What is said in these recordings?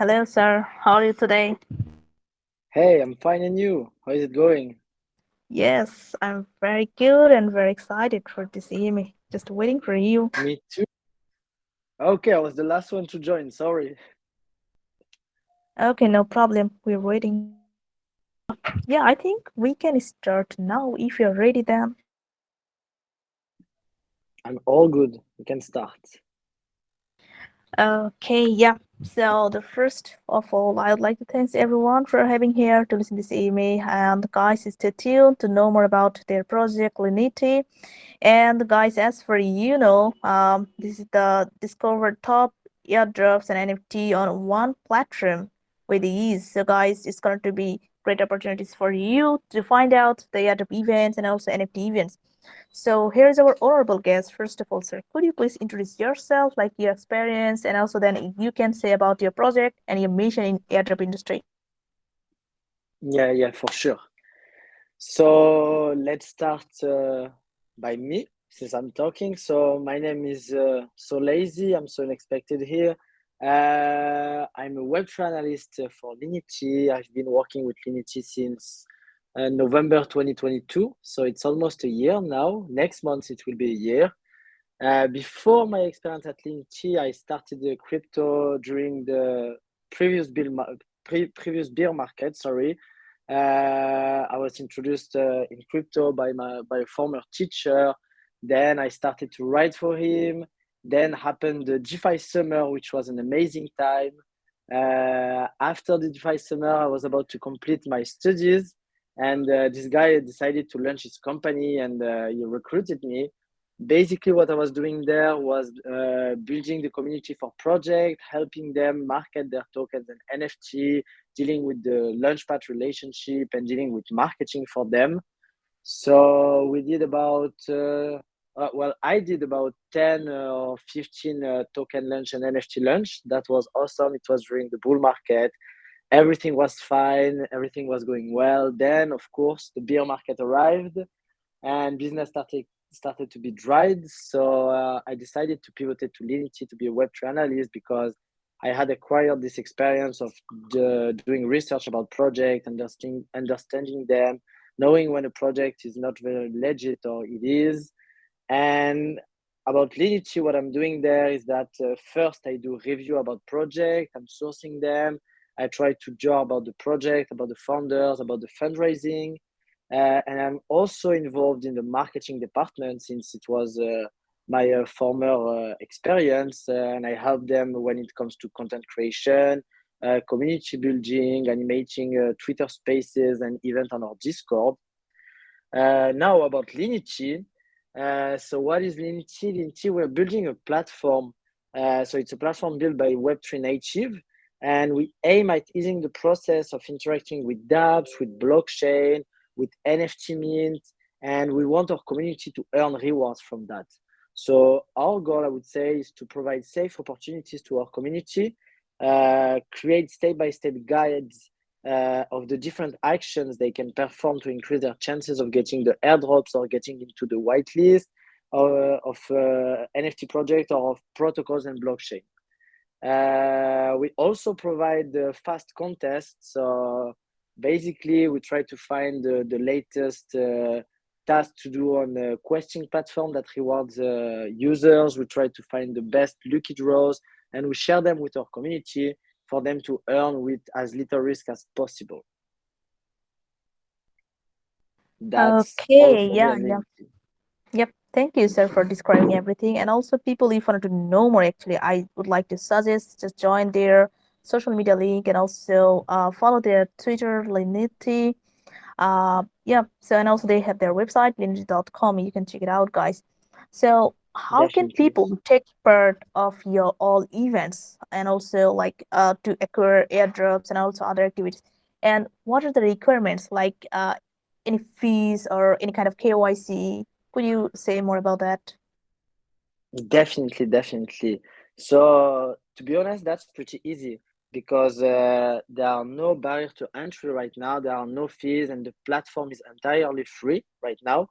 Hello, sir. How are you today? Hey, I'm fine and you? How is it going? Yes, I'm very good and very excited for this evening. Just waiting for you. Me too. Okay, I was the last one to join, sorry. Okay, no problem. We're waiting. Yeah, I think we can start now if you're ready then. I'm all good. We can start. Okay, yeah. So the first of all, I would like to thank everyone for having here to listen this evening. And guys, stay tuned to know more about their project Linity. And guys, as for this is the discover top airdrops and NFT on one platform with ease. So guys, it's going to be great opportunities for you to find out the airdrop events and also NFT events. So here's our honorable guest. First of all, sir, could you please introduce yourself, like your experience, and also then you can say about your project and your mission in airdrop industry. Yeah, for sure. So let's start by me, since I'm talking. So my name is So Lazy. I'm so unexpected here. I'm a Web3 analyst for Linity. I've been working with Linity since November 2022. So it's almost a year now. Next month, it will be a year. Before my experience at Linky, I started the crypto during the previous bear market. Sorry, I was introduced in crypto by a former teacher. Then I started to write for him. Then happened the DeFi summer, which was an amazing time. After the DeFi summer, I was about to complete my studies, and this guy decided to launch his company, and he recruited me. Basically, what I was doing there was building the community for project, helping them market their tokens and NFT, dealing with the launchpad relationship, and dealing with marketing for them. So we did I did about 10 or 15 token launch and NFT launch. That was awesome. It was during the bull market. Everything was fine. Everything was going well. Then, of course, the bear market arrived and business started to be dried. So I decided to pivot to Linity to be a Web3 analyst because I had acquired this experience of doing research about project, understanding them, knowing when a project is not very legit or it is. And about Linity, what I'm doing there is that first I do review about project, I'm sourcing them. I try to draw about the project, about the founders, about the fundraising, and I'm also involved in the marketing department since it was my former experience, and I help them when it comes to content creation, community building, animating Twitter Spaces and event on our Discord. Now about Linity. So what is Linity? Linity, we're building a platform. So it's a platform built by Web3 native, and we aim at easing the process of interacting with dApps, with blockchain, with NFT mint, and we want our community to earn rewards from that. So our goal, I would say, is to provide safe opportunities to our community, create step-by-step guides of the different actions they can perform to increase their chances of getting the airdrops or getting into the whitelist of NFT project or of protocols and blockchain. We also provide the fast contests. So basically, we try to find the latest task to do on the questing platform that rewards users. We try to find the best lucky draws and we share them with our community for them to earn with as little risk as possible. That's all Okay, for me yeah, and yeah. Lindsay. Yep. Thank you, sir, for describing everything. And also, people, if you wanted to know more, actually, I would like to suggest just join their social media link and also follow their Twitter, Linity. Yeah. So, and also they have their website, linity.com. You can check it out, guys. So, how can Definitely. people take part of your all events and also like to acquire airdrops and also other activities? And what are the requirements, like any fees or any kind of KYC? Could you say more about that? Definitely. So to be honest, that's pretty easy because there are no barriers to entry right now. There are no fees, and the platform is entirely free right now.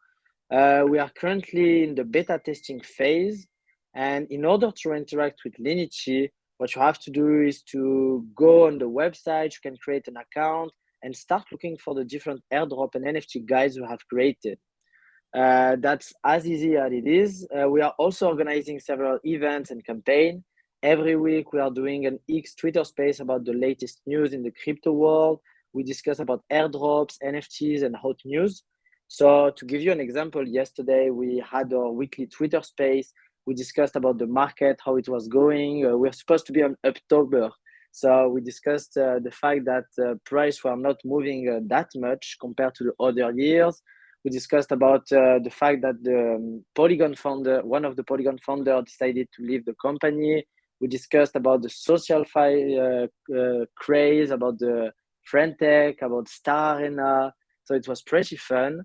We are currently in the beta testing phase, and in order to interact with Linity, What you have to do is to go on the website, you can create an account and start looking for the different airdrop and NFT guides you have created. That's as easy as it is. We are also organizing several events and campaigns. Every week, we are doing an X Twitter space about the latest news in the crypto world. We discuss about airdrops, NFTs, and hot news. So, to give you an example, yesterday we had our weekly Twitter space. We discussed about the market, how it was going. We're supposed to be on October, so we discussed the fact that price were not moving that much compared to the other years. We discussed about the fact that the Polygon founder, one of the Polygon founder, decided to leave the company. We discussed about the social craze, about the friend tech, about Star Arena. So it was pretty fun.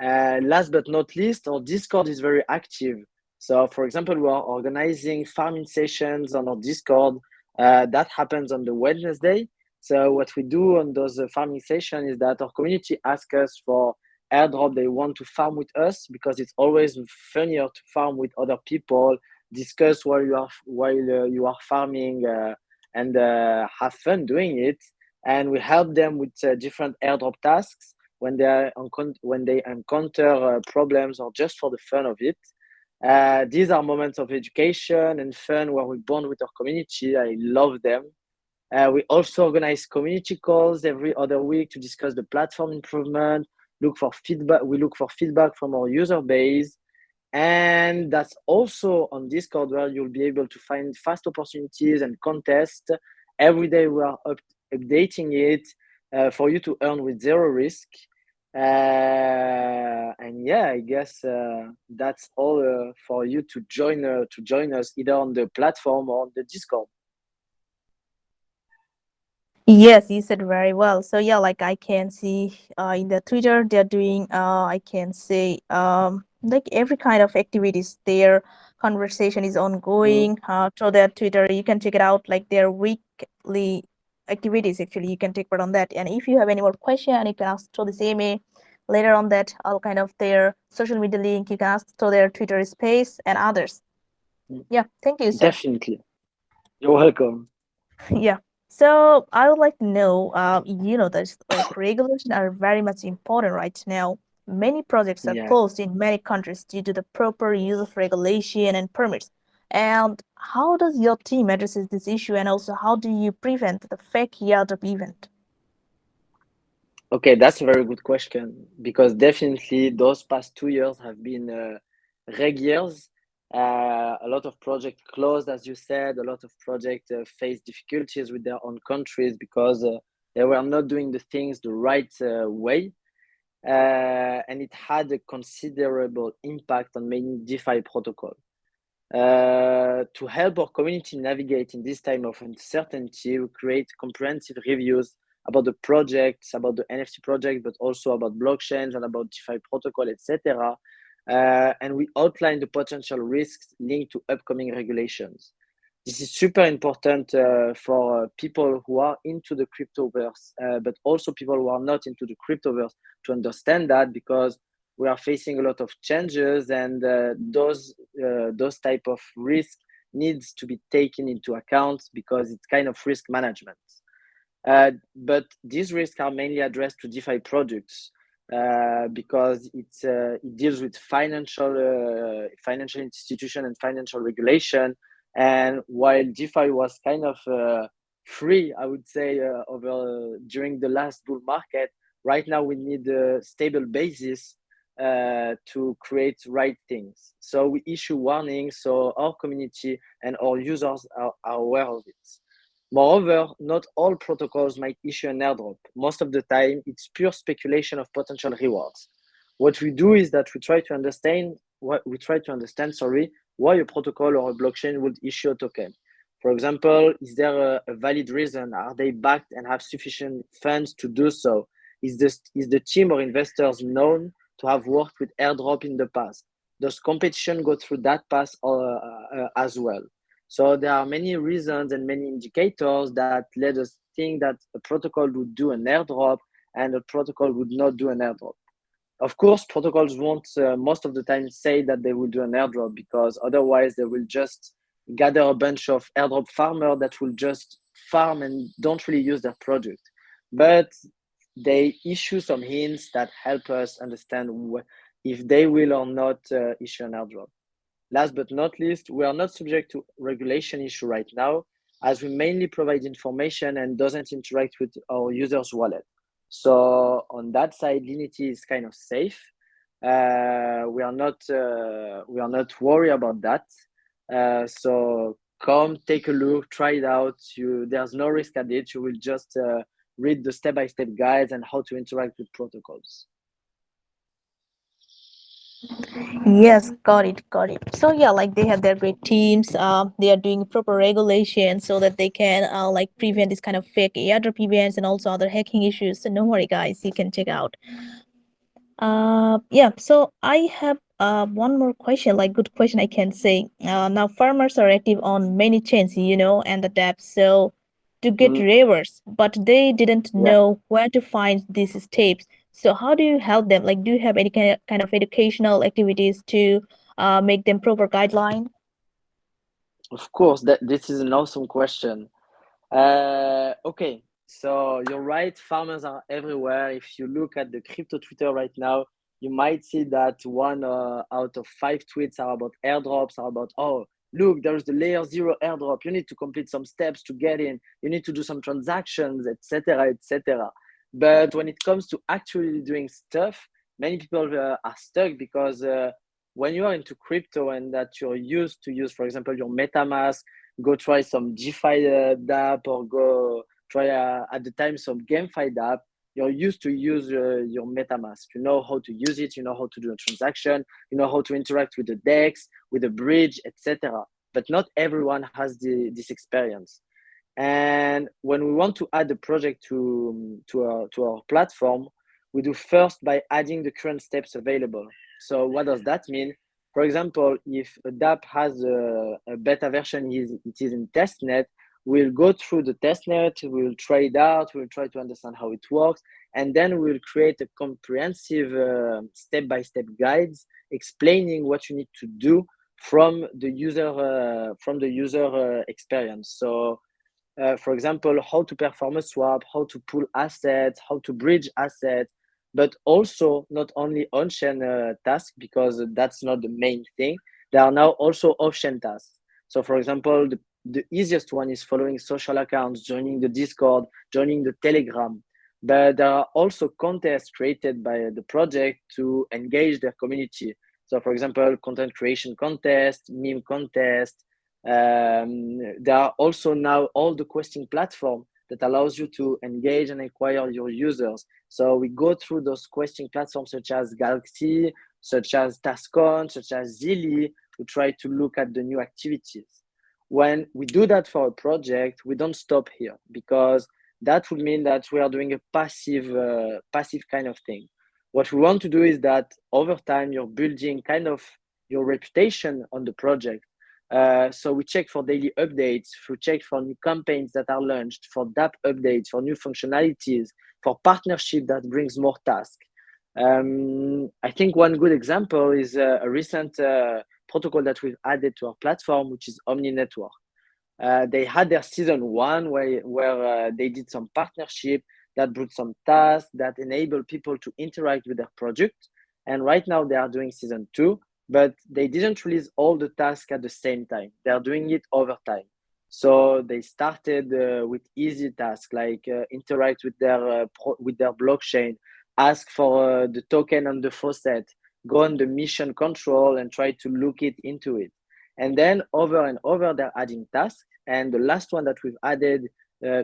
Last but not least, our Discord is very active. So, for example, we are organizing farming sessions on our Discord. That happens on the Wednesday. So, what we do on those farming sessions is that our community asks us for airdrop they want to farm with us, because it's always funnier to farm with other people, discuss while you are farming, and have fun doing it. And we help them with different airdrop tasks when they encounter problems, or just for the fun of it. These are moments of education and fun where we bond with our community. I love them. We also organize community calls every other week to discuss the platform improvement, look for feedback. We look for feedback from our user base. And that's also on Discord, where you'll be able to find fast opportunities and contests. Every day we are updating it for you to earn with zero risk. And yeah, I guess that's all for you to join us either on the platform or on the Discord. Yes, you said very well. So yeah, like I can see in the Twitter they're doing I can say like every kind of activities. Their conversation is Mm, ongoing. Through their Twitter, you can check it out. Like their weekly activities. Actually, you can take part on that. And if you have any more question, you can ask through this email. Later on that, all kind of their social media link. You can ask through their Twitter space and others. mm, Yeah, thank you, sir. definitely. You're welcome. Yeah. So I would like to know, that like regulations are very much important right now. Many projects are Yeah. closed in many countries due to the proper use of regulation and permits. And how does your team addresses this issue, and also how do you prevent the fake yard of event? Okay, that's a very good question, because definitely those past 2 years have been reg years. A lot of projects closed, as you said. A lot of projects faced difficulties with their own countries because they were not doing the things the right way. And it had a considerable impact on many DeFi protocols. To help our community navigate in this time of uncertainty, we create comprehensive reviews about the projects, about the NFT project, but also about blockchains and about DeFi protocol, etc. And we outline the potential risks linked to upcoming regulations. This is super important for people who are into the cryptoverse, but also people who are not into the cryptoverse, to understand that, because we are facing a lot of changes, and those type of risk needs to be taken into account, because it's kind of risk management. But these risks are mainly addressed to DeFi products, because it deals with financial institution and financial regulation. And while DeFi was kind of free, I would say, over during the last bull market, right now we need a stable basis to create right things. So we issue warnings so our community and our users are aware of it. Moreover, not all protocols might issue an airdrop. Most of the time, it's pure speculation of potential rewards. What we do is that we try to understand, why a protocol or a blockchain would issue a token. For example, is there a valid reason? Are they backed and have sufficient funds to do so? Is the team or investors known to have worked with airdrop in the past? Does competition go through that path as well? So there are many reasons and many indicators that led us think that a protocol would do an airdrop and a protocol would not do an airdrop. Of course, protocols won't most of the time say that they will do an airdrop, because otherwise they will just gather a bunch of airdrop farmers that will just farm and don't really use their product. But they issue some hints that help us understand if they will or not issue an airdrop. Last but not least, we are not subject to regulation issue right now, as we mainly provide information and doesn't interact with our users' wallet. So on that side, Linity is kind of safe. We are not worried about that. So come take a look, try it out. There's no risk at it. You will just read the step-by-step guides and how to interact with protocols. Yes, got it, got it. So yeah, like they have their great teams. They are doing proper regulation so that they can like prevent this kind of fake airdrop events and also other hacking issues. So no worry, guys, you can check out. Yeah, so I have one more question, like good question I can say. Now farmers are active on many chains, and the dApps, so to get Mhm. rewards, but they didn't Yeah. know where to find these steps. So how do you help them? Like, do you have any kind of educational activities to make them proper guideline? Of course, that this is an awesome question. Okay, so you're right. Farmers are everywhere. If you look at the crypto Twitter right now, you might see that one out of five tweets are about airdrops, are about, oh, look, there's the layer zero airdrop. You need to complete some steps to get in. You need to do some transactions, etc., etc. But when it comes to actually doing stuff, many people are stuck because when you are into crypto and that you're used to use, for example, your MetaMask, go try some GFi dApp or go try at the time some GameFi dApp. You're used to use your MetaMask. You know how to use it. You know how to do a transaction. You know how to interact with the DEX, with the bridge, etc. But not everyone has this experience. And when we want to add a project to our platform, we do first by adding the current steps available. So what does that mean? For example, if a dApp has a beta version, it is in testnet, we'll go through the testnet, we'll try it out, we'll try to understand how it works, and then we'll create a comprehensive step-by-step guides explaining what you need to do from the user experience. So for example, how to perform a swap, how to pull assets, how to bridge assets, but also not only on-chain tasks, because that's not the main thing. There are now also off-chain tasks. So for example, the easiest one is following social accounts, joining the Discord, joining the Telegram. But there are also contests created by the project to engage their community. So for example, content creation contest, meme contest, there are also now all the questing platform that allows you to engage and acquire your users. So we go through those questing platforms such as Galaxy, such as Tascon, such as Zilly, to try to look at the new activities. When we do that for a project, we don't stop here, because that would mean that we are doing a passive kind of thing. What we want to do is that over time, you're building kind of your reputation on the project. So we check for daily updates, we check for new campaigns that are launched, for dApp updates, for new functionalities, for partnership that brings more tasks. I think one good example is a recent protocol that we've added to our platform, which is Omni Network. They had their season one where they did some partnership that brought some tasks that enable people to interact with their product. And right now they are doing season two, but they didn't release all the tasks at the same time. They are doing it over time. So they started with easy tasks like interact with their blockchain, ask for the token on the faucet, go on the mission control and try to look it into it. And then over and over, they're adding tasks. And the last one that we've added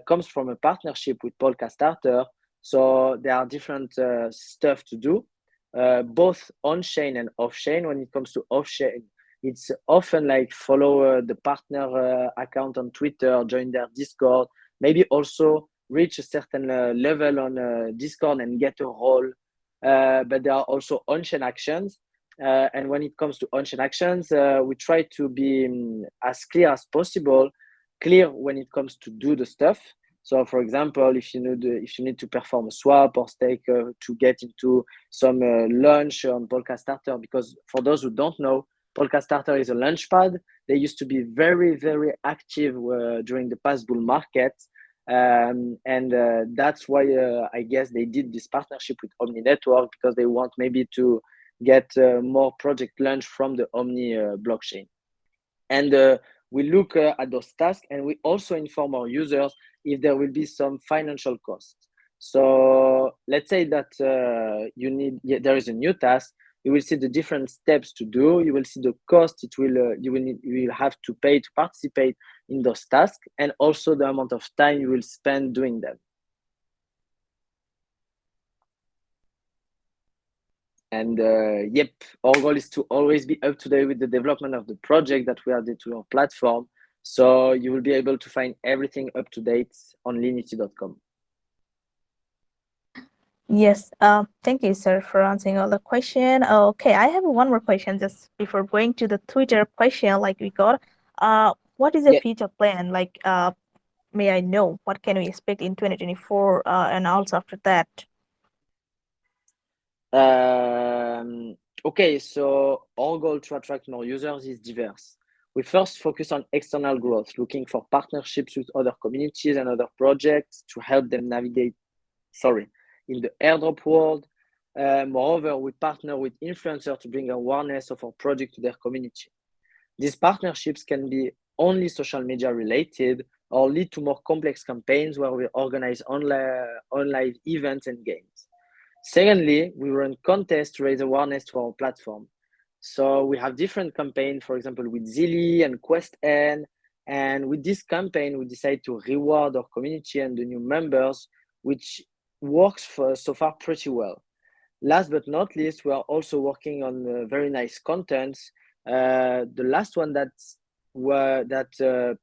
comes from a partnership with Polka Starter. So there are different stuff to do, both on-chain and off-chain. When it comes to off-chain, it's often like follow the partner account on Twitter, join their Discord, maybe also reach a certain level on Discord and get a role. But there are also on-chain actions. And when it comes to on-chain actions, we try to be as clear as possible, clear when it comes to do the stuff. So, for example, if you need to perform a swap or stake to get into some launch on Polka Starter, because for those who don't know, Polka Starter is a launchpad. They used to be very, very active during the past bull market. And that's why I guess they did this partnership with Omni Network, because they want maybe to get more project launch from the Omni blockchain. And we look at those tasks, and we also inform our users if there will be some financial costs. So let's say that there is a new task. You will see the different steps to do. You will see the cost you will have to pay to participate in those tasks, and also the amount of time you will spend doing them. And yep, our goal is to always be up to date with the development of the project that we added to our platform. So you will be able to find everything up to date on linity.com. Yes, thank you, sir, for answering all the question. Okay, I have one more question just before going to the Twitter question like we got. What is the Yeah. future plan? Like, may I know what can we expect in 2024 and also after that? Okay, so our goal to attract more users is diverse. We first focus on external growth, looking for partnerships with other communities and other projects to help them navigate, in the airdrop world. Moreover, we partner with influencers to bring awareness of our project to their community. These partnerships can be only social media related or lead to more complex campaigns where we organize online events and games. Secondly, we run contests to raise awareness to our platform. So we have different campaigns, for example, with Zilly and QuestN. And with this campaign, we decide to reward our community and the new members, which works for so far pretty well. Last but not least, we are also working on very nice contents. The last one that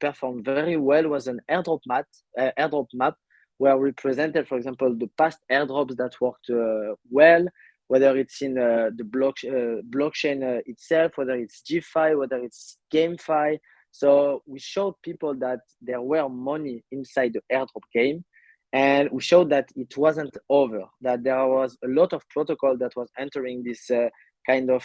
performed very well was an airdrop map, where we presented, for example, the past airdrops that worked well, whether it's in the blockchain itself, whether it's GFi, whether it's GameFi. So we showed people that there were money inside the airdrop game, and we showed that it wasn't over, that there was a lot of protocol that was entering kind of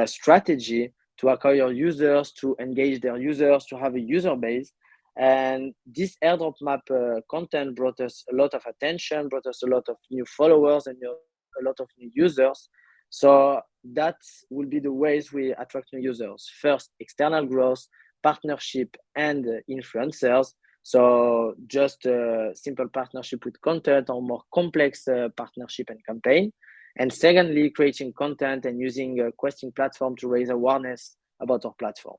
strategy to acquire users, to engage their users, to have a user base. And this airdrop map content brought us a lot of attention, brought us a lot of new followers and a lot of new users. So that will be the ways we attract new users. First, external growth, partnership, and influencers. So just a simple partnership with content, or more complex partnership and campaign. And secondly, creating content and using a questing platform to raise awareness about our platform.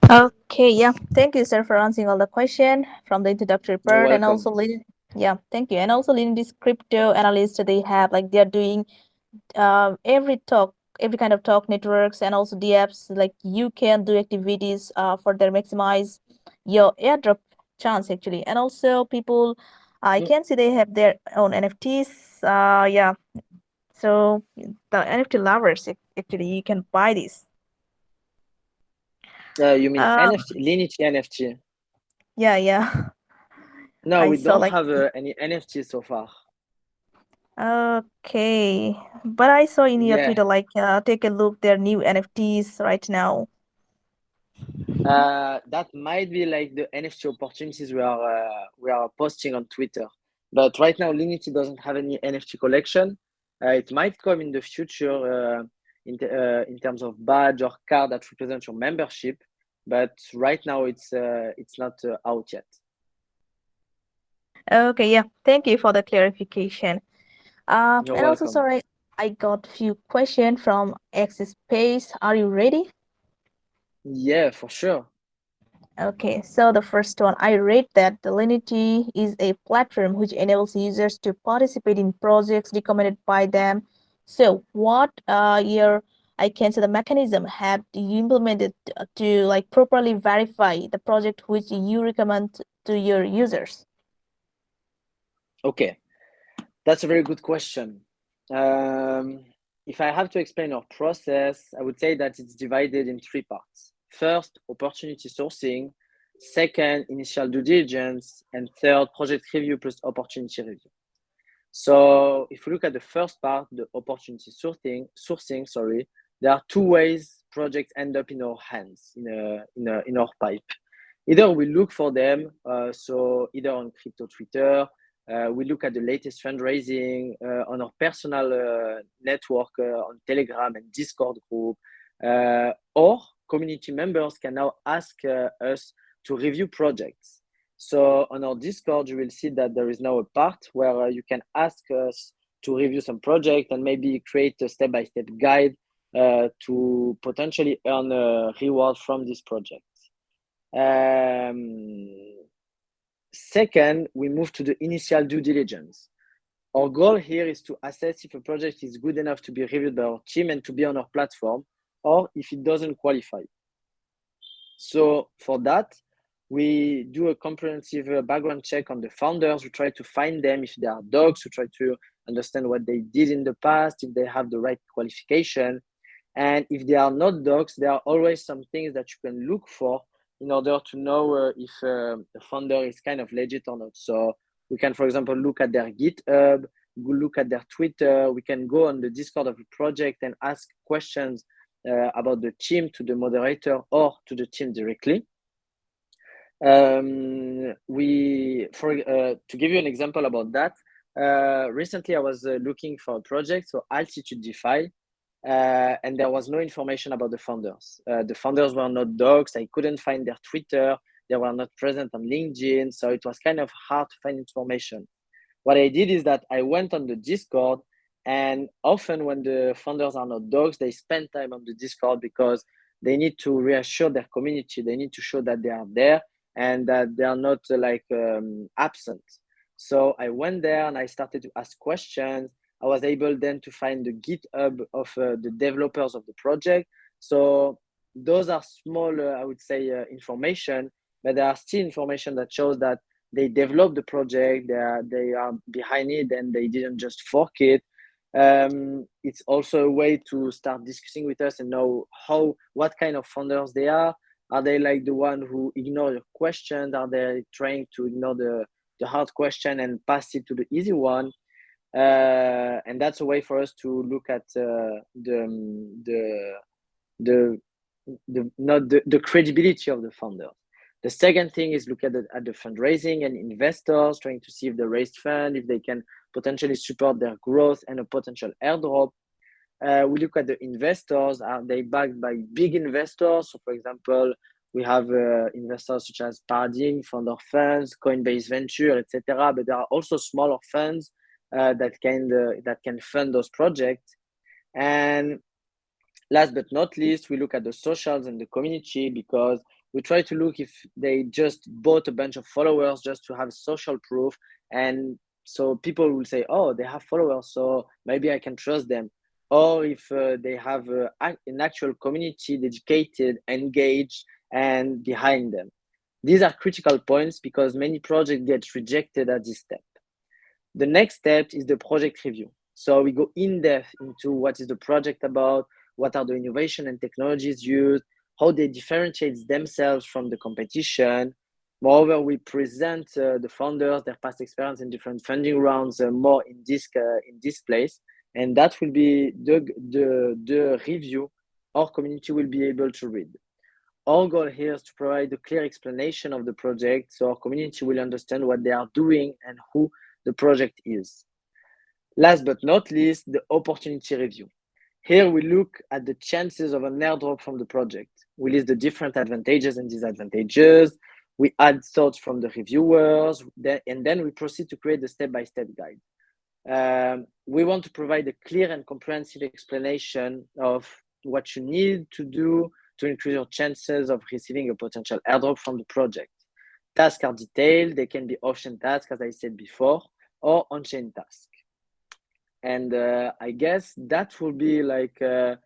Okay, yeah. Thank you, sir, for answering all the question from the introductory You're part, and welcome. also leading. Yeah, thank you, and also leading this crypto analyst they have, like they are doing every kind of talk networks and also the apps. Like you can do activities for their maximize your airdrop chance actually, and also people, I Mm. can see they have their own NFTs. Yeah, so the NFT lovers actually you can buy this. You mean Uh, NFT, Linity NFT? yeah, yeah. No, I we saw don't like have any NFT so far. okay, but I saw in your Yeah, Twitter like take a look their new NFTs right now. that might be like the NFT opportunities we are posting on Twitter. But right now, Linity doesn't have any NFT collection. It might come in the future in terms of badge or card that represents your membership. But right now, it's not out yet. Okay, yeah. Thank you for the clarification. You're And also, welcome. sorry, I got few questions from X Space. Are you ready? Yeah, for sure. Okay, so the first one, I read that the Linity is a platform which enables users to participate in projects recommended by them. So, what your I can say the mechanism have you implemented to like properly verify the project which you recommend to your users? Okay, that's a very good question. Um, if I have to explain our process, I would say that it's divided in three parts. First, opportunity sourcing. Second, initial due diligence. And third, project review plus opportunity review. So if we look at the first part, the opportunity sourcing, sorry, there are two ways projects end up in our hands, in our pipe. Either we look for them, so either on crypto Twitter, we look at the latest fundraising on our personal network on Telegram and Discord group, or community members can now ask us to review projects. So on our Discord, you will see that there is now a part where you can ask us to review some project and maybe create a step-by-step guide to potentially earn a reward from this project. Second, we move to the initial due diligence. Our goal here is to assess if a project is good enough to be reviewed by our team and to be on our platform, or if it doesn't qualify. So for that, we do a comprehensive background check on the founders. We try to find them if they are dogs. We try to understand what they did in the past, if they have the right qualification. And if they are not dogs, there are always some things that you can look for in order to know if the founder is kind of legit or not. So we can, for example, look at their GitHub, look at their Twitter. We can go on the Discord of a project and ask questions about the team to the moderator or to the team directly. To give you an example about that, recently I was looking for a project, so Altitude DeFi, and there was no information about the founders. The founders were not docs. I couldn't find their Twitter. They were not present on LinkedIn, so it was kind of hard to find information. What I did is that I went on the Discord, and often when the founders are not dogs, they spend time on the Discord because they need to reassure their community. They need to show that they are there and that they are not absent. So I went there and I started to ask questions. I was able then to find the GitHub of the developers of the project. So those are small, I would say, information, but there are still information that shows that they developed the project, they are behind it, and they didn't just fork it. It's also a way to start discussing with us and know what kind of founders they are. Are they like the one who ignore your questions? Are they trying to ignore the hard question and pass it to the easy one? And that's a way for us to look at the credibility of the founder. The second thing is look at the fundraising and investors, trying to see if they raised fund, if they can potentially support their growth and a potential airdrop. We look at the investors. Are they backed by big investors? So, for example, we have investors such as Paradigm, Founder Funds, Coinbase Venture, etc. But there are also smaller funds that can fund those projects. And last but not least, we look at the socials and the community because we try to look if they just bought a bunch of followers just to have social proof. And so people will say, oh, they have followers, so maybe I can trust them. Or if they have an actual community dedicated, engaged, and behind them. These are critical points because many projects get rejected at this step. The next step is the project review. So we go in depth into what is the project about, what are the innovation and technologies used, how they differentiate themselves from the competition. Moreover, we present the founders, their past experience in different funding rounds more in this place. And that will be the review our community will be able to read. Our goal here is to provide a clear explanation of the project so our community will understand what they are doing and who the project is. Last but not least, the opportunity review. Here we look at the chances of an airdrop from the project. We list the different advantages and disadvantages. We add thoughts from the reviewers, and then we proceed to create the step-by-step guide. We want to provide a clear and comprehensive explanation of what you need to do to increase your chances of receiving a potential airdrop from the project. Tasks are detailed. They can be off-chain tasks, as I said before, or on-chain tasks. And I guess that will be like the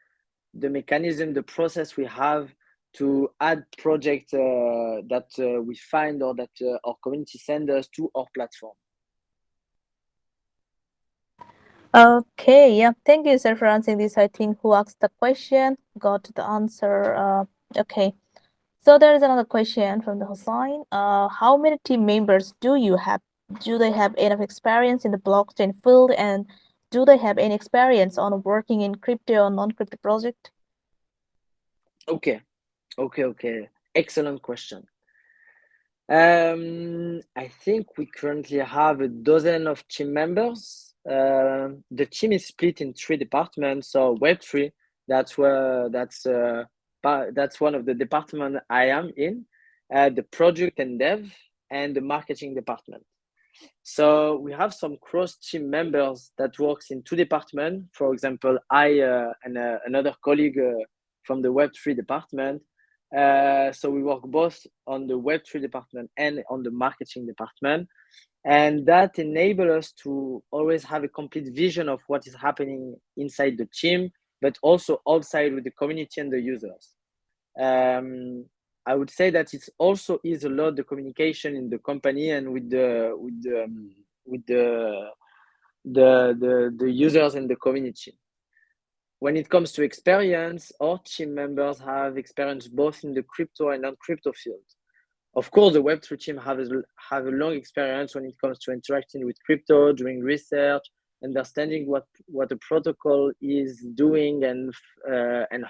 mechanism, the process we have to add projects that we find or that our community send us to our platform. Okay, yeah. Thank you, sir, for answering this. I think who asked the question got the answer. Okay. So there is another question from the Hussein. How many team members do you have? Do they have enough experience in the blockchain field, and do they have any experience on working in crypto or non-crypto project? Okay, okay. Excellent question. I think we currently have a dozen of team members. The team is split in three departments. So Web3, that's one of the department I am in, the project and dev, and the marketing department. So we have some cross team members that works in two departments. For example, I and another colleague from the Web3 department. So we work both on the Web3 department and on the marketing department. And that enables us to always have a complete vision of what is happening inside the team, but also outside with the community and the users. Um, I would say that it's also is a lot the communication in the company and with the users and the community. When it comes to experience, our team members have experience both in the crypto and non-crypto field. Of course, the Web3 team have a long experience when it comes to interacting with crypto, doing research, understanding what a protocol is doing, and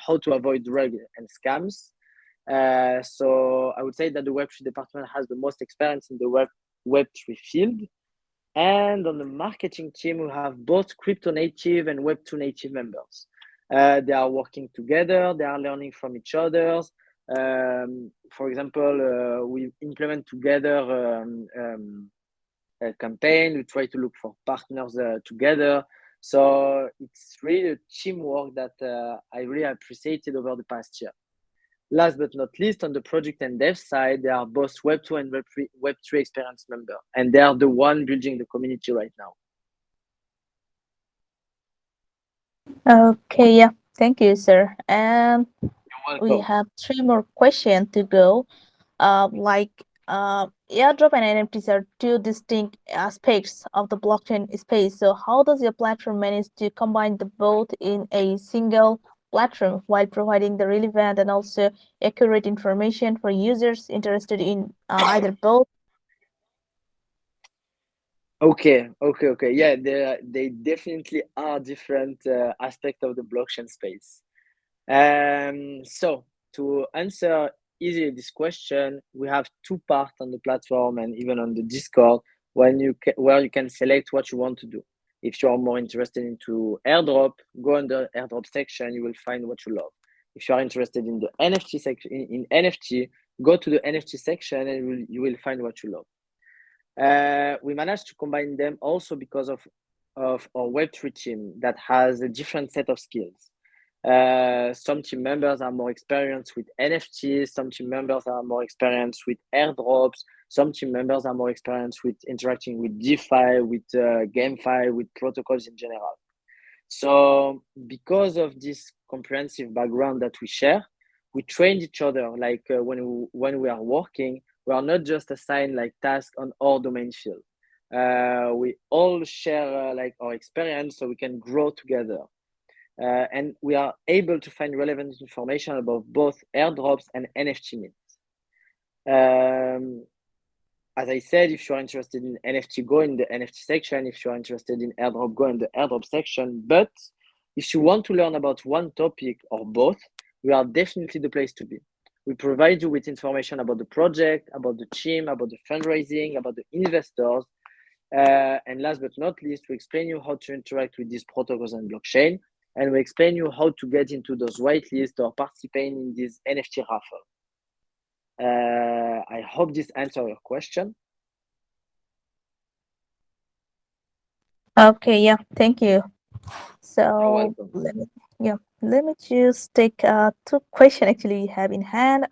how to avoid drug and scams. So I would say that the Web3 department has the most experience in the Web3 field. And on the marketing team, we have both crypto native and Web2 native members. They are working together, they are learning from each other. For example, we implement together a campaign, we try to look for partners together. So it's really a teamwork that I really appreciated over the past year. Last but not least, on the project and dev side, they are both Web2 and Web3 experience member, and they are the one building the community right now. Okay, yeah, thank you, sir. And You're we welcome. have three more questions to go. Like airdrop and NFTs are two distinct aspects of the blockchain space. So how does your platform manage to combine the both in a single platform while providing the relevant and also accurate information for users interested in either both? Okay. Yeah, they definitely are different aspects of the blockchain space. So to answer easily this question, we have two parts on the platform and even on the Discord where you can select what you want to do. If you are more interested into airdrop, go on the airdrop section, you will find what you love. If you are interested in the NFT section in NFT, go to the NFT section and you will find what you love. We managed to combine them also because of our Web3 team that has a different set of skills. Some team members are more experienced with NFTs, some team members are more experienced with airdrops, some team members are more experienced with interacting with DeFi, with GameFi, with protocols in general. So because of this comprehensive background that we share, we trained each other. Like when we are working, we are not just assigned like tasks on our domain field. We all share like our experience so we can grow together. And we are able to find relevant information about both airdrops and NFT mints. Um, as I said, if you're interested in NFT, go in the NFT section. If you're interested in airdrop, go in the airdrop section. But if you want to learn about one topic or both, we are definitely the place to be. We provide you with information about the project, about the team, about the fundraising, about the investors. And last but not least, we explain you how to interact with these protocols and blockchain. And we explain you how to get into those whitelists or participate in this NFT raffle. I hope this answers your question. Okay, yeah, thank you. You're So welcome. let me just take two questions actually we have in hand.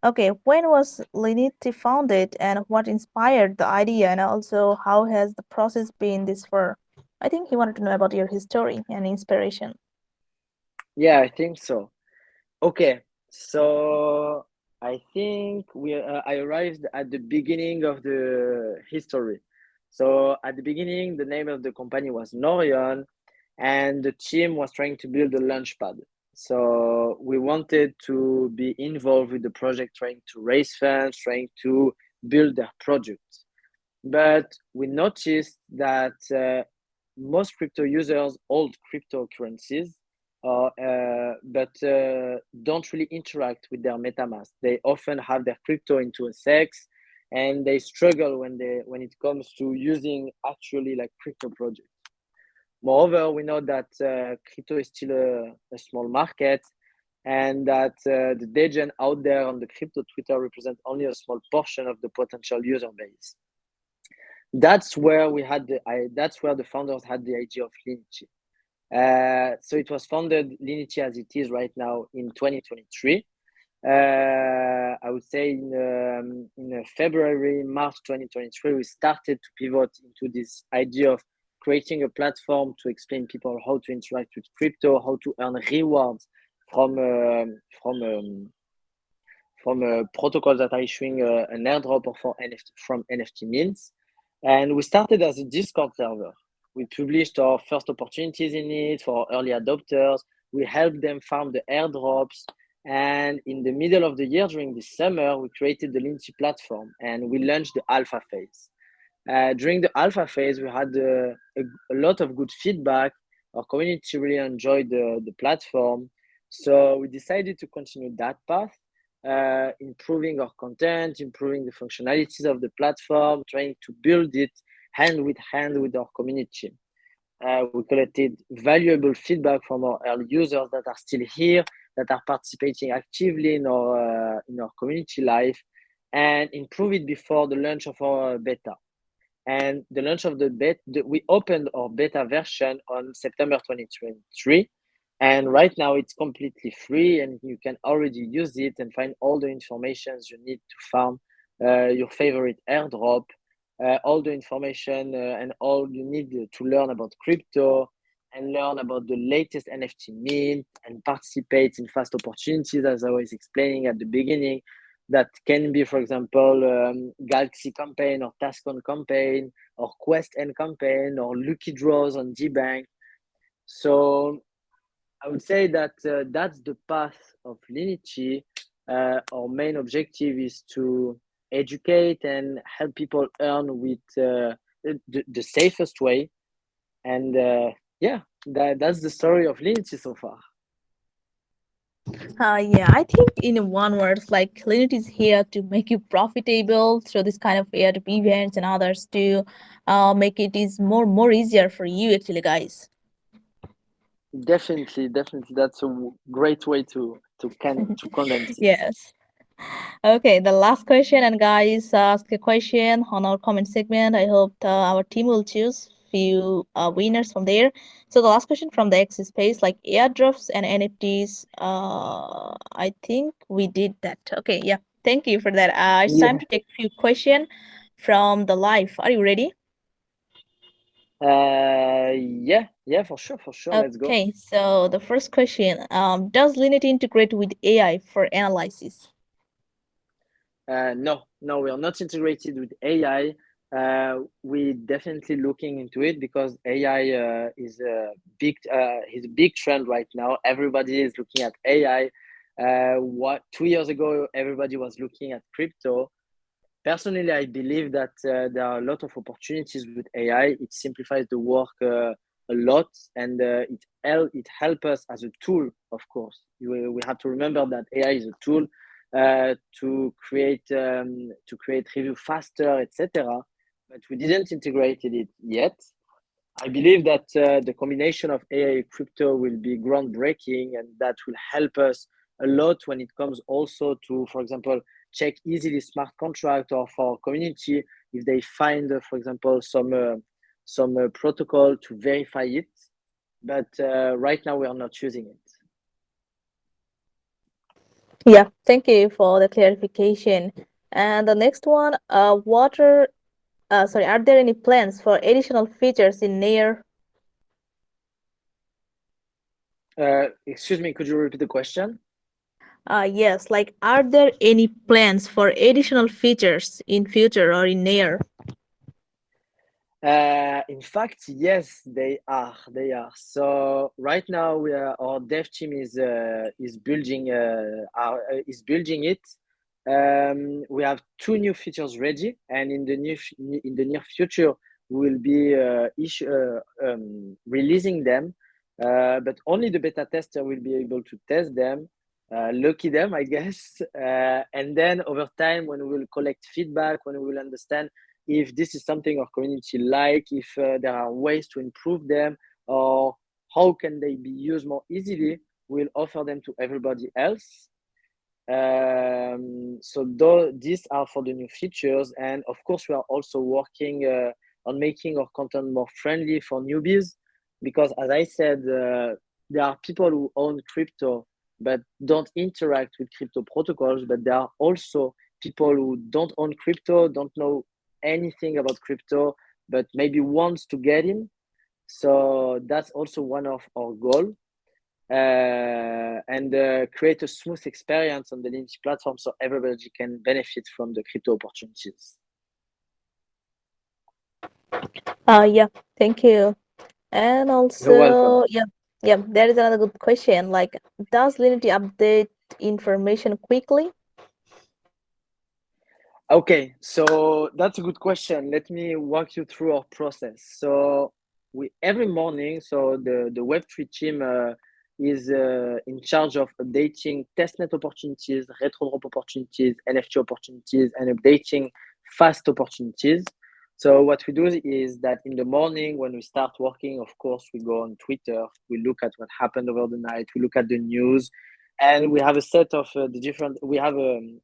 Okay, when was Linity founded and what inspired the idea, and also how has the process been this far? I think he wanted to know about your history and inspiration. Yeah, I think so. Okay, so I think I arrived at the beginning of the history. So at the beginning, the name of the company was Norion, and the team was trying to build a launchpad. So we wanted to be involved with the project, trying to raise funds, trying to build their project. But we noticed that most crypto users hold cryptocurrencies, but don't really interact with their MetaMask. They often have their crypto into a SEX, and they struggle when it comes to using actually like crypto projects. Moreover, we know that crypto is still a small market, and that the degen out there on the crypto Twitter represent only a small portion of the potential user base. That's where that's where the founders had the idea of Linity. So it was founded Linity as it is right now in 2023. I would say in February, March 2023, we started to pivot into this idea of creating a platform to explain people how to interact with crypto, how to earn rewards from protocols that are issuing an airdrop or from NFT mints. And we started as a Discord server. We published our first opportunities in it for early adopters. We helped them farm the airdrops. And in the middle of the year, during the summer, we created the Linty platform and we launched the alpha phase. During the alpha phase, we had a lot of good feedback. Our community really enjoyed the platform. So we decided to continue that path, improving our content, improving the functionalities of the platform, trying to build it hand with our community. We collected valuable feedback from our early users that are still here, that are participating actively in our community life, and improve it before the launch of our beta. And the launch of the beta, we opened our beta version on September 2023. And right now it's completely free and you can already use it and find all the information you need to farm your favorite airdrop, all the information and all you need to learn about crypto and learn about the latest NFT mint and participate in fast opportunities, as I was explaining at the beginning. That can be, for example, Galaxy campaign or Tascon campaign or Quest N campaign or lucky draws on DBank. So I would say that that's the path of Linity. Our main objective is to educate and help people earn with the safest way. And yeah, that's the story of Linity so far. Yeah, I think in one word, like Linux is here to make you profitable through this kind of airdrop events and others to make it is more easier for you actually, guys. Definitely, that's a great way to condense it. Yes. Okay, the last question, and guys, ask a question on our comment segment. I hope our team will choose few winners from there. So the last question from the X space, like airdrops and NFTs. I think we did that. Okay, yeah. Thank you for that. It's time Yeah. to take a few questions from the live. Are you ready? Yeah, for sure. Let's go. Okay, so the first question, does Linity integrate with AI for analysis? No, we are not integrated with AI. We definitely looking into it because AI is a big trend right now. Everybody is looking at AI. What 2 years ago, everybody was looking at crypto. Personally, I believe that there are a lot of opportunities with AI. It simplifies the work a lot, and it helps us as a tool. Of course, we have to remember that AI is a tool to create review faster, etc. But we didn't integrate it yet. I believe that the combination of AI and crypto will be groundbreaking, and that will help us a lot when it comes also to, for example, check easily smart contract or for community if they find, for example, some protocol to verify it. But right now we are not using it. Yeah, thank you for the clarification. And the next one, are there any plans for additional features in near? Excuse me, could you repeat the question? Yes, like are there any plans for additional features in future or in near? In fact, yes, they are. They are. So right now, our dev team is building is building it. We have 2 new features ready, and in the near future, we will be releasing them. But only the beta tester will be able to test them. Lucky them, I guess. And then over time, when we will collect feedback, when we will understand if this is something our community like, if there are ways to improve them, or how can they be used more easily, we'll offer them to everybody else. So these are for the new features, and of course we are also working on making our content more friendly for newbies, because as I said, there are people who own crypto but don't interact with crypto protocols, but there are also people who don't own crypto, don't know anything about crypto, but maybe wants to get in. So that's also one of our goals, and create a smooth experience on the Linity platform so everybody can benefit from the crypto opportunities. Yeah, thank you. And You're welcome. also, yeah, there is another good question. Like, does Linity update information quickly? Okay, so that's a good question. Let me walk you through our process. So we every morning, so the Web3 team is in charge of updating testnet opportunities, retrodrop opportunities, NFT opportunities, and updating fast opportunities. So what we do is that in the morning when we start working, of course, we go on Twitter, we look at what happened over the night, we look at the news, and we have a set of the different. We have an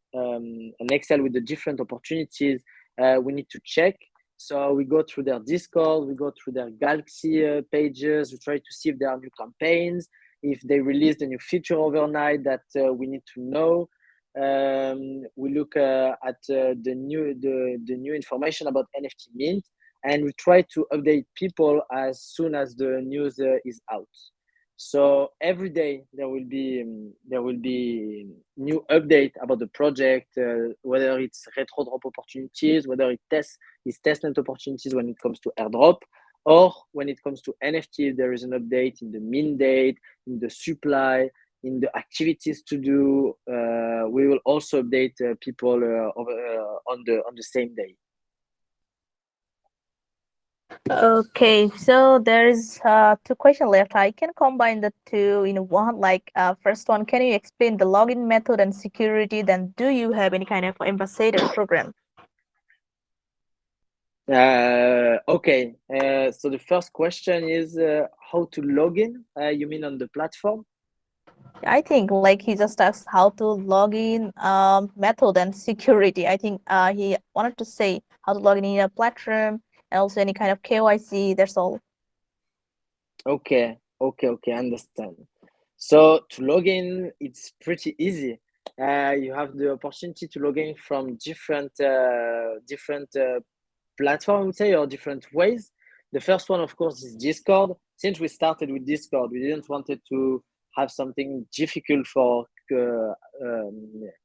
Excel with the different opportunities we need to check. So we go through their Discord, we go through their Galaxy pages, we try to see if there are new campaigns, if they released a new feature overnight that we need to know. We look at the new information about NFT Mint, and we try to update people as soon as the news is out. So every day there will be new update about the project, whether it's retro drop opportunities, whether is testnet opportunities when it comes to airdrop, or when it comes to NFT, there is an update in the mint date, in the supply, in the activities to do. We will also update people on the same day. Okay, so there is two questions left. I can combine the two in one. Like, first one, can you explain the login method and security? Then, do you have any kind of ambassador program? Okay. So the first question is how to log in. You mean on the platform? I think like he just asked how to log in, method and security. I think he wanted to say how to log in a platform and also any kind of KYC. That's all. Okay. Understand. So to log in, it's pretty easy. You have the opportunity to log in from different platform, I would say, or different ways. The first one, of course, is Discord. Since we started with Discord, we didn't want it to have something difficult for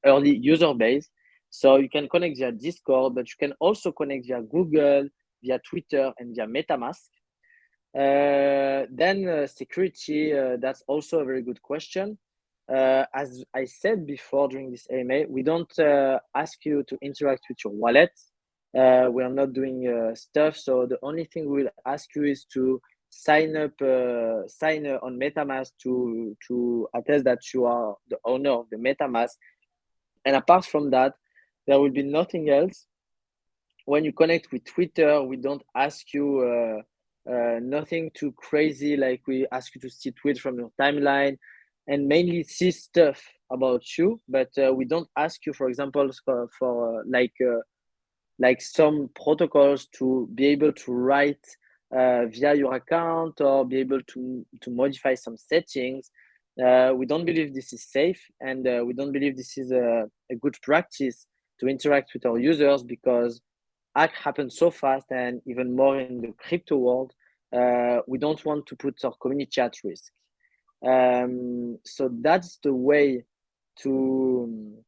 early user base. So you can connect via Discord, but you can also connect via Google, via Twitter, and via MetaMask. Then security, that's also a very good question. As I said before during this AMA, we don't ask you to interact with your wallet. We are not doing stuff. So the only thing we will ask you is to sign on MetaMask to attest that you are the owner of the MetaMask. And apart from that, there will be nothing else. When you connect with Twitter, we don't ask you nothing too crazy, like we ask you to see tweets from your timeline and mainly see stuff about you, but we don't ask you, for example, for like some protocols to be able to write via your account or be able to modify some settings. We don't believe this is safe, and we don't believe this is a good practice to interact with our users, because hack happens so fast, and even more in the crypto world. We don't want to put our community at risk. So that's the way to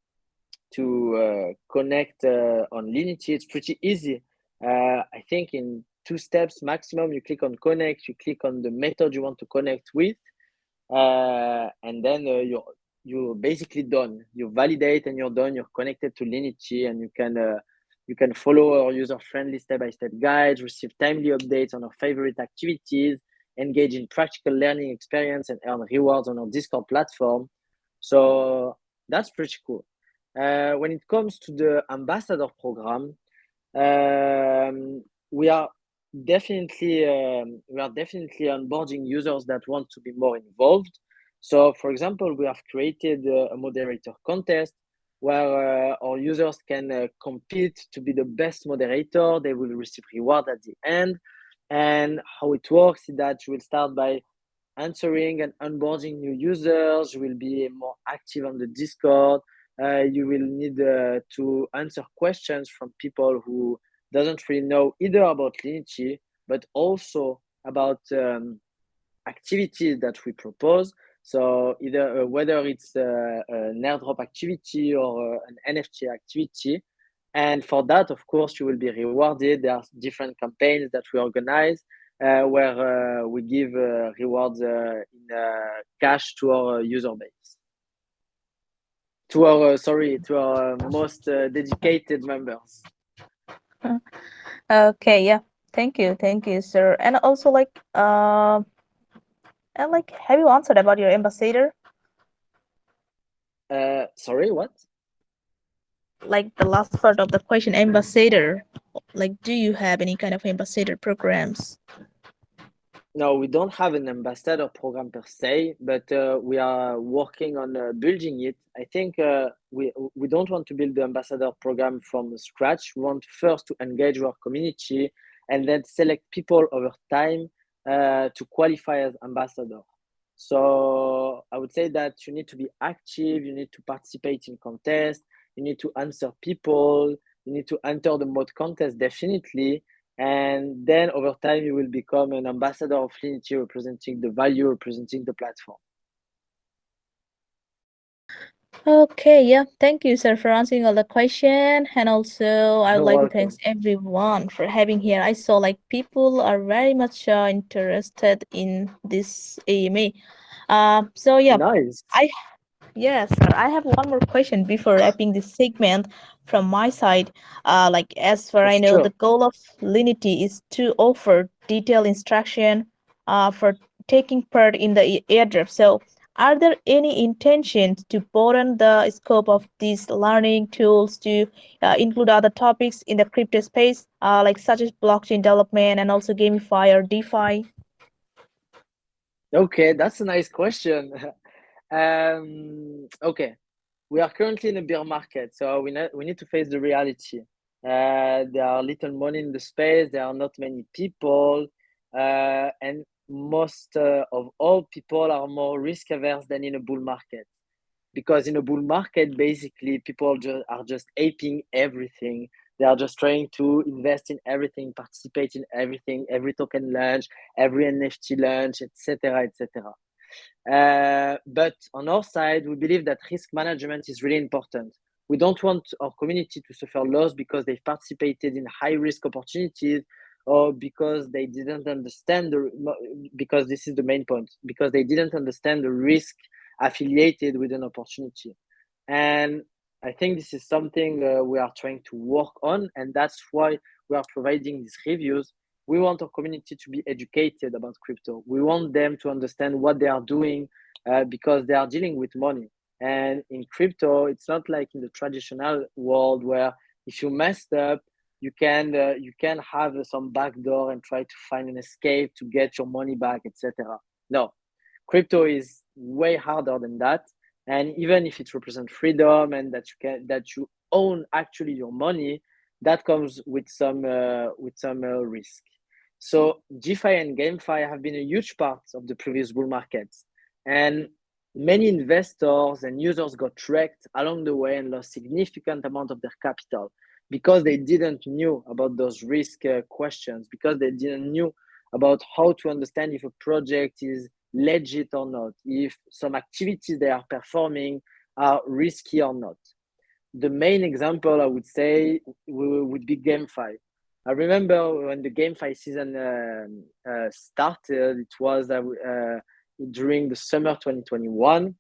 connect on Linity. It's pretty easy. I think in 2 steps maximum, you click on connect, you click on the method you want to connect with, and then you're basically done. You validate and you're done. You're connected to Linity, and you can follow our user-friendly step-by-step guides, receive timely updates on our favorite activities, engage in practical learning experience, and earn rewards on our Discord platform. So that's pretty cool. When it comes to the ambassador program, we are definitely onboarding users that want to be more involved. So, for example, we have created a moderator contest where our users can compete to be the best moderator. They will receive reward at the end. And how it works is that you will start by answering and onboarding new users. You will be more active on the Discord. You will need to answer questions from people who doesn't really know either about Linity, but also about activities that we propose. So either whether it's an airdrop activity or an NFT activity. And for that, of course, you will be rewarded. There are different campaigns that we organize where we give rewards in cash to our user base. To our most dedicated members. Okay, yeah. Thank you, sir. And also have you answered about your ambassador? Sorry, what? Like the last part of the question, ambassador. Like, do you have any kind of ambassador programs? No, we don't have an ambassador program per se, but we are working on building it. I think we don't want to build the ambassador program from scratch. We want first to engage our community and then select people over time to qualify as ambassador. So I would say that you need to be active, you need to participate in contests, you need to answer people, you need to enter the mod contest definitely, and then over time you will become an ambassador of Linity, representing the value, representing the platform. Okay, yeah. Thank you, sir, for answering all the question. And also, I would You're like to thank welcome. everyone for having here. I saw like people are very much interested in this AMA. So yeah, Nice. I Yes, sir. I have one more question before wrapping this segment from my side. Like as far I know, Sure. the goal of Linity is to offer detailed instruction for taking part in the airdrop. So, are there any intentions to broaden the scope of these learning tools to include other topics in the crypto space, like such as blockchain development and also gamify or DeFi? Okay, that's a nice question. Okay, we are currently in a bear market, so we need to face the reality. There are little money in the space. There are not many people, and most of all people are more risk averse than in a bull market. Because in a bull market, basically, are just aping everything. They are just trying to invest in everything, participate in everything, every token launch, every NFT launch, etc., etc. But on our side, we believe that risk management is really important. We don't want our community to suffer loss because they've participated in high risk opportunities or because they didn't understand because this is the main point, because they didn't understand the risk affiliated with an opportunity. And I think this is something we are trying to work on, and that's why we are providing these reviews. We want our community to be educated about crypto. We want them to understand what they are doing because they are dealing with money. And in crypto, it's not like in the traditional world where if you messed up, you can have some backdoor and try to find an escape to get your money back, etc. No, crypto is way harder than that. And even if it represents freedom and that you own actually your money, that comes with some risk. So DeFi and GameFi have been a huge part of the previous bull markets, and many investors and users got wrecked along the way and lost significant amount of their capital because they didn't knew about those risk questions, because they didn't knew about how to understand if a project is legit or not, if some activities they are performing are risky or not. The main example I would say would be GameFi. I remember when the GameFi season started, it was during the summer 2021.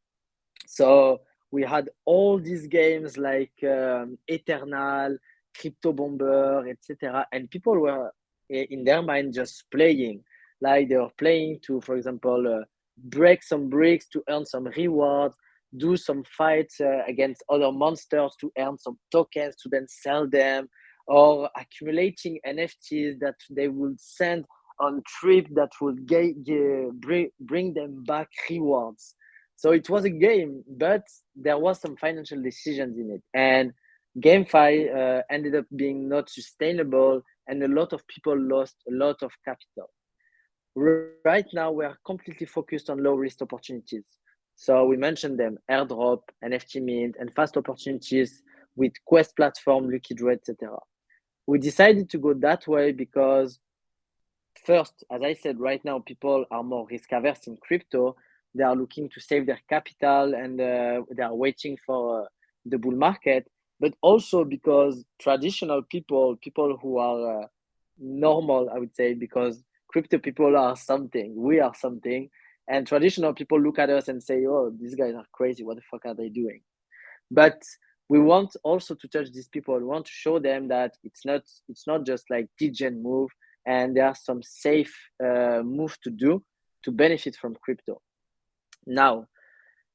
So we had all these games like Eternal, Crypto Bomber, etc. And people were in their mind just playing. Like they were playing to, for example, break some bricks to earn some rewards, do some fights against other monsters to earn some tokens to then sell them, or accumulating NFTs that they would send on trip that would bring them back rewards. So it was a game, but there was some financial decisions in it, and GameFi ended up being not sustainable, and a lot of people lost a lot of capital. Right now, we are completely focused on low risk opportunities. So we mentioned them: Airdrop, NFT Mint, and fast opportunities with Quest platform, Lucky Draw, etc. We decided to go that way because first, as I said, right now people are more risk averse in crypto. They are looking to save their capital and they are waiting for the bull market. But also because traditional people, people who are normal, I would say, because crypto people are something, we are something, and traditional people look at us and say, "Oh, these guys are crazy. What the fuck are they doing?" But we want also to touch these people. We want to show them that it's not just like degen move, and there are some safe move to do to benefit from crypto. Now,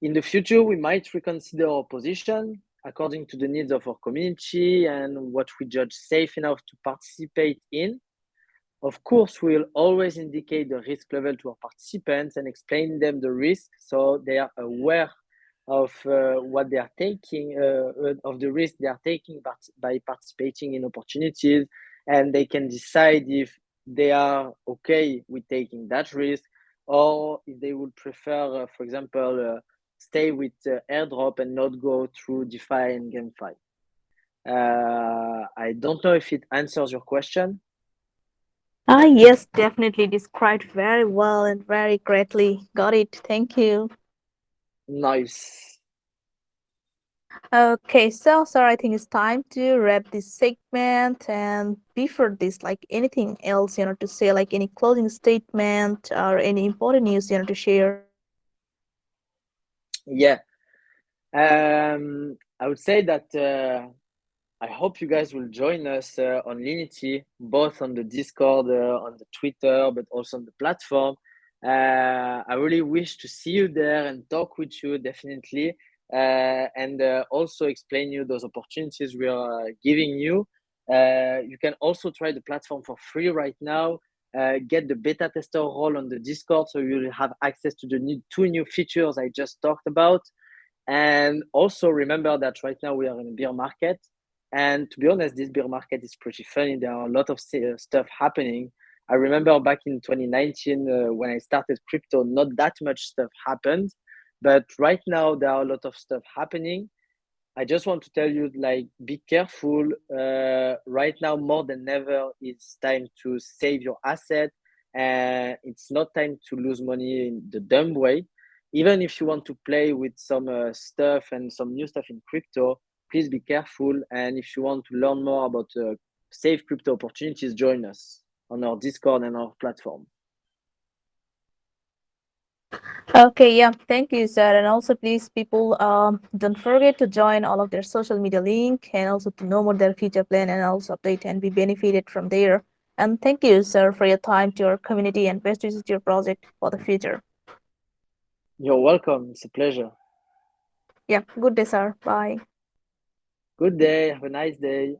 in the future, we might reconsider our position according to the needs of our community and what we judge safe enough to participate in. Of course, we'll always indicate the risk level to our participants and explain them the risk so they are aware of what they are taking, of the risk they are taking by participating in opportunities, and they can decide if they are okay with taking that risk or if they would prefer, for example, stay with airdrop and not go through DeFi and GameFi. I don't know if it answers your question. Ah, yes, definitely described very well and very greatly. Got it. Thank you. Nice. Okay, so I think it's time to wrap this segment. And before this, like anything else, to say, like any closing statement or any important news, to share. Yeah. I would say that I hope you guys will join us on Linity, both on the Discord, on the Twitter, but also on the platform. I really wish to see you there and talk with you, definitely, and also explain you those opportunities we are giving you. You can also try the platform for free right now. Get the beta tester role on the Discord, so you'll have access to the two new features I just talked about. And also remember that right now we are in a bear market. And to be honest, this bear market is pretty funny. There are a lot of stuff happening. I remember back in 2019 when I started crypto, not that much stuff happened. But right now, there are a lot of stuff happening. I just want to tell you, like, be careful. Right now, more than ever, it's time to save your asset, and it's not time to lose money in the dumb way. Even if you want to play with some stuff and some new stuff in crypto, please be careful. And if you want to learn more about safe crypto opportunities, join us on our Discord and our platform. Okay, yeah, thank you, sir. And also, please, people, don't forget to join all of their social media link and also to know more their future plan and also update and be benefited from there. And thank you, sir, for your time to your community and best wishes to your project for the future. You're welcome. It's a pleasure. Yeah, good day, sir. Bye. Good day. Have a nice day.